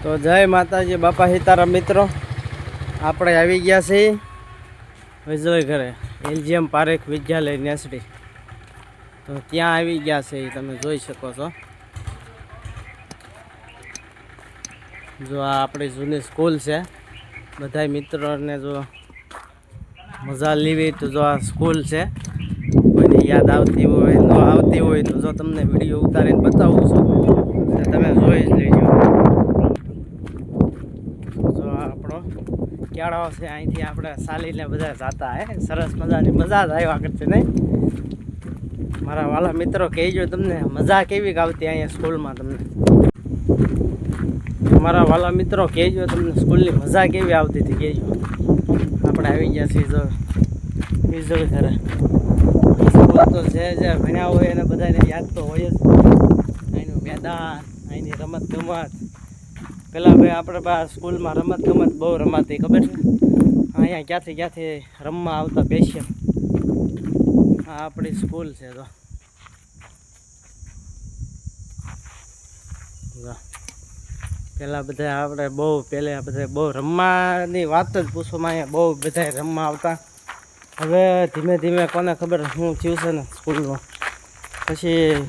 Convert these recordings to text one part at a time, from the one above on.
તો જય માતાજી બાપા સીતારામ મિત્રો, આપણે આવી ગયા છીએ વિજય ઘરે એલજીએમ પારેખ વિદ્યાલય નેસડી. તો ત્યાં આવી ગયા છે, તમે જોઈ શકો છો. જો આ આપણી જૂની સ્કૂલ છે. બધા મિત્રોને જો મજા લેવી તો જો આ સ્કૂલ છે, કોઈને યાદ આવતી હોય ન આવતી હોય તો જો તમને વિડીયો ઉતારીને બતાવું છું, તમે જોઈ જ લેજો. જો આપણો ક્યાળો છે, અહીંથી આપણે ચાલીને બધા જતા સરસ મજાની મજા જ આવ્યા કરશે નહીં. મારા વાલા મિત્રો કહેજો તમને મજા કેવી આવતી અહીંયા સ્કૂલમાં. તમને મારા વાલા મિત્રો કહેજો તમને સ્કૂલની મજા કેવી આવતી હતી કહેજો. આપણે આવી ગયા છીએ જો વિજય ઘરે. સ્કૂલ તો જે ભણ્યા હોય એને બધાને યાદ તો હોય જ. અહીંનું મેદાન, અહીંની રમત ગમત. પેલા ભાઈ આપણે સ્કૂલમાં રમત ગમત બહુ રમાતી, ખબર છે? અહીંયા ક્યાંથી રમવા આવતા પેશિયલ. આ આપણી સ્કૂલ છે. તો પેલા બધા આપણે બહુ રમવાની વાત જ પૂછવામાં, અહીંયા બહુ બધા રમવા આવતા. હવે ધીમે ધીમે કોને ખબર શું થયું છે ને સ્કૂલમાં. પછી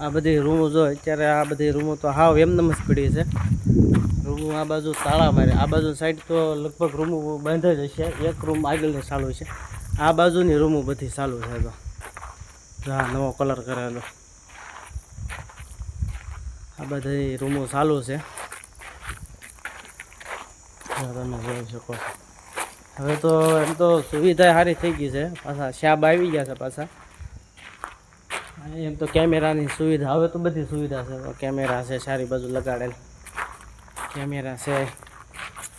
આ બધી રૂમો જો અત્યારે આ બધી રૂમો તો હાવ એમનેમ જ પડી છે. રૂમો આ બાજુ તાળા મારે, આ બાજુ સાઈડ તો લગભગ રૂમો બંધ જ હશે. એક રૂમ આગળની ચાલુ છે, આ બાજુની રૂમો બધી ચાલુ છે. તો હા, નવો કલર કરેલો. આ બધી રૂમો ચાલુ છે, તમે જોઈ શકો. હવે તો એમ તો સુવિધા સારી થઈ ગઈ છે. પાછા શાબ આવી ગયા છે પાછા. એમ તો કેમેરાની સુવિધા, હવે તો બધી સુવિધા છે. કેમેરા છે, સારી બાજુ લગાડેલ કેમેરા છે,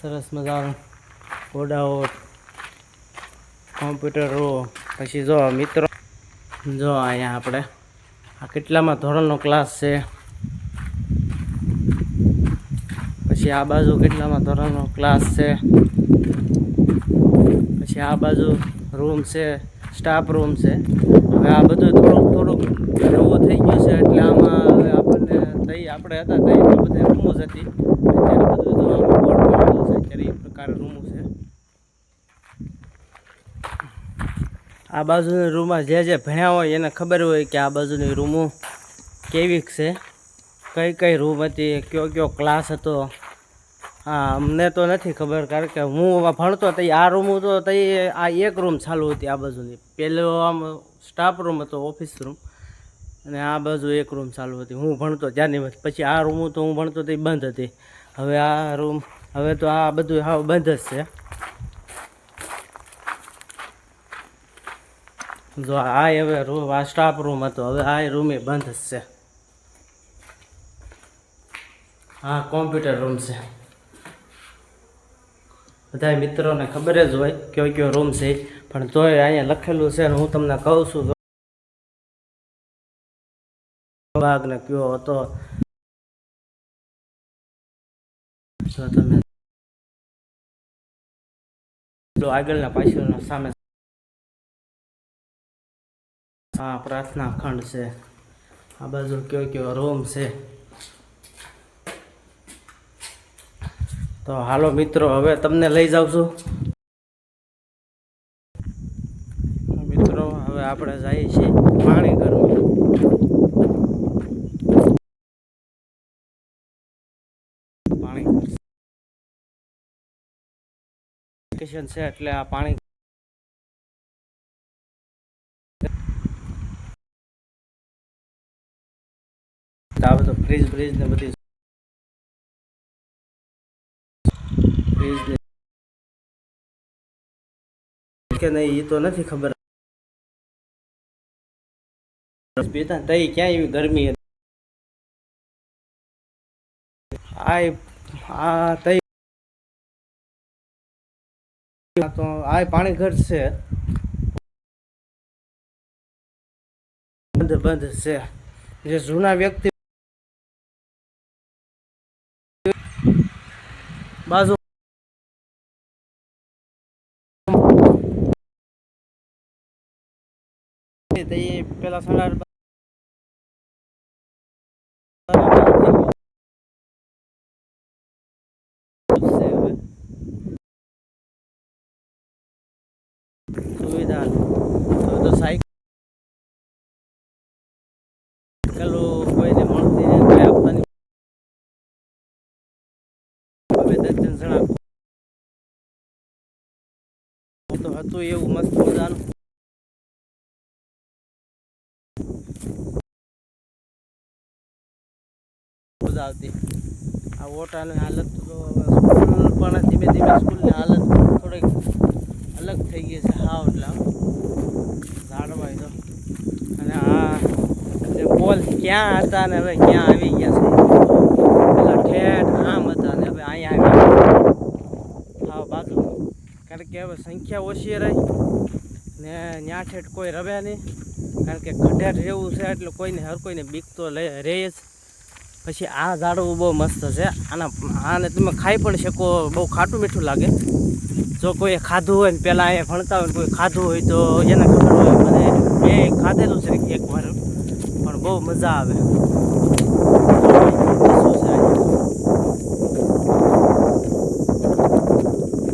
સરસ મજાનું ઓડાઓ, કોમ્પ્યુટરો. પછી જો મિત્રો, જો અહીંયા આપણે આ કેટલામાં ધોરણનો ક્લાસ છે. પછી આ બાજુ કેટલામાં ધોરણનો ક્લાસ છે. પછી આ બાજુ રૂમ છે, સ્ટાફ રૂમ છે. હવે આ બધું થોડુંક નવું થઈ ગયું છે, એટલે આમાં હવે આપણે હતા તઈ આ બધી રૂમો જ હતી. અત્યારે બધું તો આમાં બોર્ડ મારેલું છે, અત્યારે એ પ્રકારે રૂમો છે. આ બાજુની રૂમમાં જે ભણ્યા હોય એને ખબર હોય કે આ બાજુની રૂમો કેવી છે, કઈ રૂમ હતી, કયો ક્લાસ હતો. હા, અમને તો નથી ખબર, કારણ કે હું ભણતો તો આ રૂમ તો આ એક રૂમ ચાલુ હતી. આ બાજુની પેલો આમ સ્ટાફ રૂમ હતો, ઓફિસ રૂમ, અને આ બાજુ એક રૂમ ચાલુ હતી હું ભણતો ત્યાંની. પછી આ રૂમ તો હું ભણતો તો એ બંધ હતી. હવે આ રૂમ, હવે તો આ બધું હાવ બંધ જ છે. જો આ હવે રૂમ, આ સ્ટાફ રૂમ હતો, હવે આ રૂમ એ બંધ જ છે. હા, કોમ્પ્યુટર રૂમ છે. બધા મિત્રોને ખબર જ હોય કયો રૂમ છે, પણ તોય અહીંયા લખેલું છે ને હું તમને કહું છું ભાગ ને કયો હતો. જો તમે આગળના પાછળના સામે હા પ્રાર્થના ખંડ છે. આ બાજુ કયો રૂમ છે. તો હાલો મિત્રો, હવે તમને લઈ જાઉં છું. મિત્રો હવે આપણે જઈએ છીએ પાણી ઘરમાં. પાણી વેકેશન છે એટલે આ પાણી આવે તો ફ્રીજ ને બધી ફ્રીજ કે નહીં એ તો નથી ખબર. પીતા તઈ ક્યાં એવી ગરમી હતી. આ તઈ તો આ પાણી ઘર છે, બંધ છે. જે જૂના વ્યક્તિ બાજુ પેલા સાડા હતું એવું મસ્ત મજાનું. મજા આવતી. આ ઓટાની હાલત તો સ્કૂલ પણ ધીમે ધીમે સ્કૂલની હાલત થોડીક અલગ થઈ ગઈ છે. હાવ એટલે ઝાડવાય તો. અને આ જે પોલ ક્યાં હતા ને હવે ક્યાં આવી ગયા છે. પેલા ઠેઠ આમ હતા ને હવે અહીંયા આવી ગયા હાવ બાજુ. કારણ કે હવે સંખ્યા ઓછી રહી ને ત્યાં ઠેઠ કોઈ રવે નહીં. કારણ કે ખડેર રહેવું છે એટલે કોઈને હર કોઈને બીક તો રહે જ. પછી આ ઝાડવું બહુ મસ્ત છે. આને તમે ખાઈ પણ શકો. બહુ ખાટું મીઠું લાગે. જો કોઈ ખાધું હોય ને પહેલાં અહીંયા ભણતા હોય ને કોઈ ખાધું હોય તો એને ખબર હોય. મને મેં ખાધેલું છે એક વાર, પણ બહુ મજા આવે.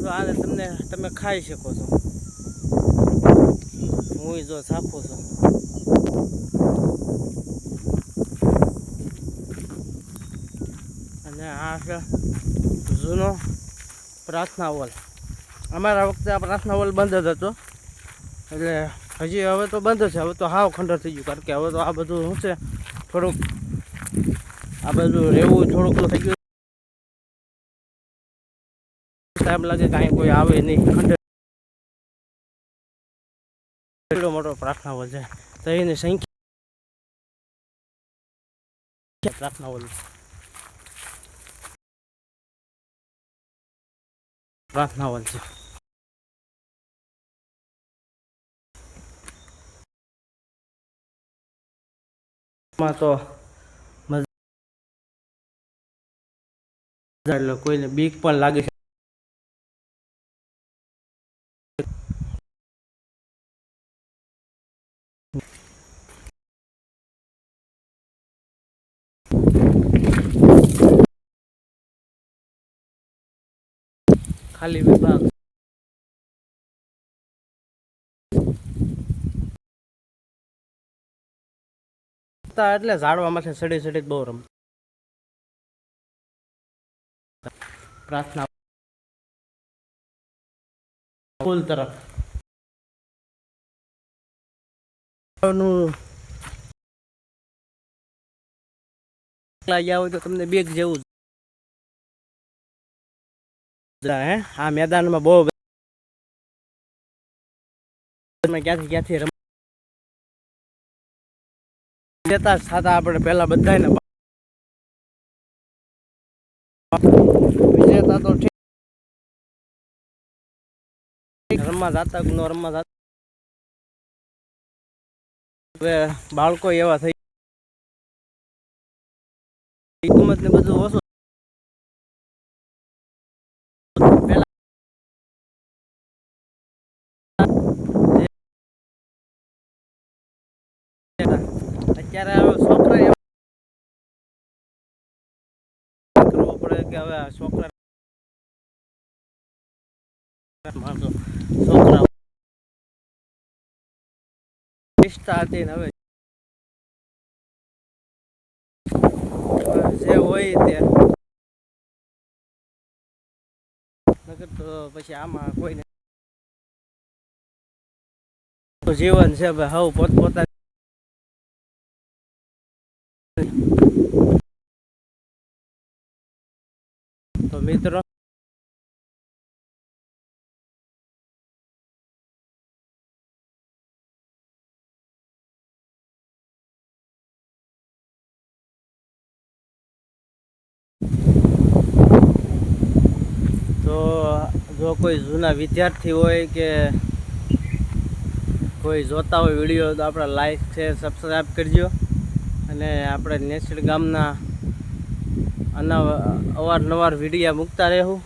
તો આને તમે ખાઈ શકો છો. હું જો ચાખું છું. અને આ છે જૂનો પ્રાર્થના હોલ. અમારા વખતે આ પ્રાર્થના હોલ બંધ જ હતો. એટલે હજી હવે તો બંધ છે. હવે તો હાવ ખંડર થઈ ગયું. કારણ કે હવે તો આ બધું શું છે થોડુંક આ બધું રહેવું થોડુંક થઈ ગયું. ટાઈમ લાગે કાંઈ કોઈ આવે નહીં. ખંડર એટલો મોટો પ્રાર્થના હોલ છે. તો એની સંખ્યા પ્રાર્થના હોલ છે. માં તો મજા એટલે કોઈને બીક પણ લાગે છે. ખાલી વિભાગ એટલે ઝાડવામાંથી સડી સડી બહુ રમતા. પ્રાર્થના સ્કૂલ તરફ ગયા હોય તો તમને બેગ જેવું હે. આ મેદાનમાં બહુ ક્યાંથી રમતા સાતા આપણે પેલા બધાને વિજેતા તો રમવા જતા નો રમવા જતા. હવે બાળકો એવા થઈ કિંમત ને બધું ઓછું. અત્યારે હવે છોકરા કરવો પડે કે હવે છોકરા હતી ને હવે જે હોય તે નકર તો પછી આમાં કોઈને જીવન છે ભાઈ હવ પોતપોતા. તો મિત્રો તો જો કોઈ જૂના વિદ્યાર્થી હોય કે કોઈ જોતા હોય વિડીયો તો આપણે લાઈક શેર સબસ્ક્રાઈબ કરજો. અને આપણે નેસડ ગામના અવારનવાર વિડીયા મૂકતા રહેવું.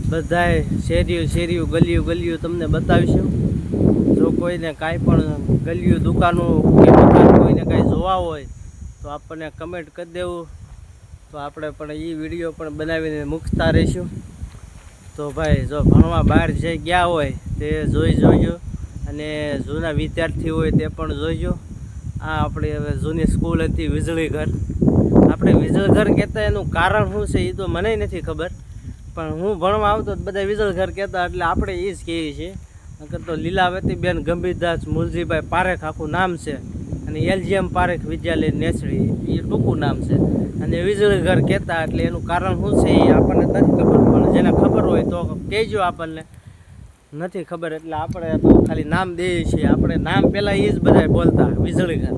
બધાએ શેરીયું ગલિયું તમને બતાવીશું. જો કોઈને કાંઈ પણ ગલિયું દુકાનો કે મકાન કોઈને કાંઈ જોવા હોય તો આપણને કમેન્ટ કરી દેવું. તો આપણે પણ એ વિડીયો પણ બનાવીને મૂકતા રહીશું. તો ભાઈ જો ભણવા બહાર જઈ ગયા હોય તે જોઈજો. અને જૂના વિદ્યાર્થી હોય તે પણ જોઈજો. આ આપણી હવે જૂની સ્કૂલ હતી વીજળી ઘર. આપણે વીજળી ઘર કહેતા એનું કારણ શું છે એ તો મને નથી ખબર. પણ હું ભણવા આવતો તો બધા વિજળ ઘર કહેતા એટલે આપણે એ જ કહીએ છીએ. નકર તો લીલાવતીબેન ગંભીરદાસ મૂલજીભાઈ પારેખ આખું નામ છે, અને એલજીએમ પારેખ વિદ્યાલય નેસડી એ ટૂંકું નામ છે. અને વિજળ ઘર કહેતા એટલે એનું કારણ શું છે એ આપણને નથી ખબર, પણ જેને ખબર હોય તો કહેજો. આપણને નથી ખબર એટલે આપણે તો ખાલી નામ દઈએ છીએ. આપણે નામ પહેલાં એ જ બધા બોલતા વિજળ ઘર.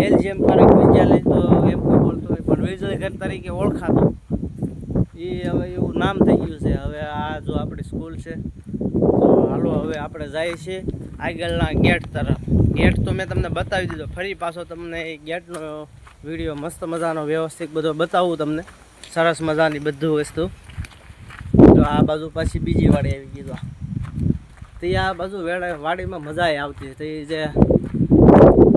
એલજીએમ પારેખ વિદ્યાલય તો એમ કોઈ બોલતો હોય, પણ વિજળ ઘર તરીકે ઓળખાતો એ હવે એવું નામ થઈ ગયું છે. હવે આ જો આપણી સ્કૂલ છે, તો હાલો હવે આપણે જઈએ છીએ આગળના ગેટ તરફ. ગેટ તો મેં તમને બતાવી દીધો, ફરી પાછો તમને એ ગેટનો વિડીયો મસ્ત મજાનો વ્યવસ્થિત બધો બતાવું તમને, સરસ મજાની બધું વસ્તુ. તો આ બાજુ પાછી બીજી વાડી આવી ગઈ. તો આ બાજુ વાડીમાં મજા આવતી. તો એ જે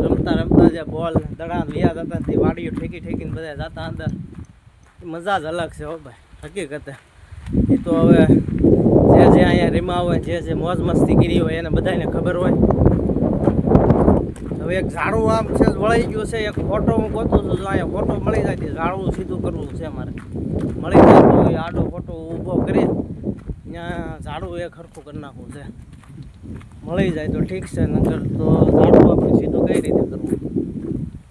રમતા રમતા જે બોલ દડા લિયા જતા તે વાડીઓ ઠેકી ઠેકીને બધા જતા અંદર, મજા જ અલગ છે હો ભાઈ હકીકતે. એ તો હવે જે અહીંયા રીમા હોય, જે મોજ મસ્તી કરી હોય એને બધાને ખબર હોય. હવે એક ઝાડું આમ છે વળાઈ ગયું છે, એક ફોટો હું ગોતું છું. જો અહીંયા ફોટો મળી જાય તો ઝાડવું સીધું કરવું છે મારે. મળી જાય તો આડો ફોટો ઊભો કરી ત્યાં ઝાડું એક હરખું કરી નાખવું છે. મળી જાય તો ઠીક છે, નકર તો ઝાડું આપણે સીધું કઈ રીતે કરવું.